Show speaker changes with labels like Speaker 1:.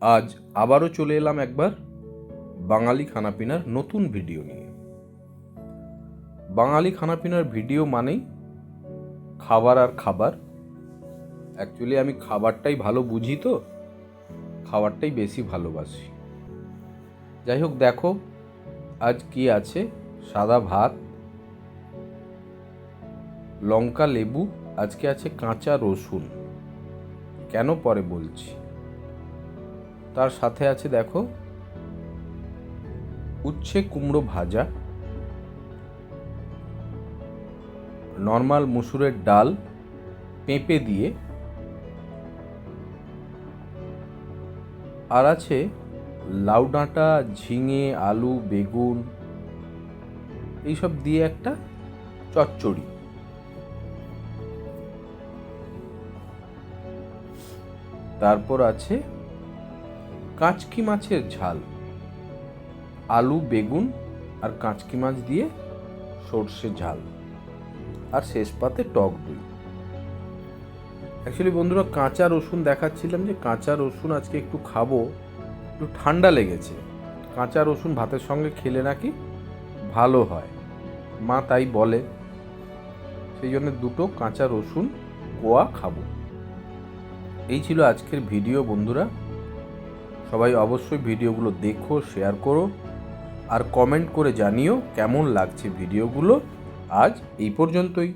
Speaker 1: আজ আবারও চলে এলাম একবার বাঙালি খানাপিনার নতুন ভিডিও নিয়ে। বাঙালি খানাপিনার ভিডিও মানেই খাবার আর খাবার। অ্যাকচুয়ালি আমি খাবারটাই ভালো বুঝি, তো খাবারটাই বেশি ভালোবাসি। যাই হোক, দেখো আজ কি আছে। সাদা ভাত, লঙ্কা, লেবু, আজকে আছে কাঁচা রসুন। কেন পরে বলছি। তার সাথে আছে দেখো উচ্ছে কুমড়ো ভাজা, নর্মাল মুসুরের ডাল পেঁপে দিয়ে, আর আছে লাউ ডাঁটা, ঝিঙে, আলু, বেগুন এইসব দিয়ে একটা চচ্চড়ি। তারপর আছে কাঁচকি মাছের ঝাল, আলু, বেগুন আর কাঁচকি মাছ দিয়ে সর্ষে ঝাল, আর শেষ পাতে টক দই। অ্যাকচুয়ালি বন্ধুরা, কাঁচা রসুন দেখাচ্ছিলাম যে কাঁচা রসুন আজকে একটু খাবো, একটু ঠান্ডা লেগেছে। কাঁচা রসুন ভাতের সঙ্গে খেলে নাকি ভালো হয়, মা তাই বলে। সেই জন্য দুটো কাঁচা রসুন কোয়া খাবো। এই ছিল আজকের ভিডিও বন্ধুরা। সবাই অবশ্যই ভিডিওগুলো দেখো, শেয়ার করো আর কমেন্ট করে জানিও কেমন লাগছে ভিডিওগুলো। আজ এই পর্যন্তই।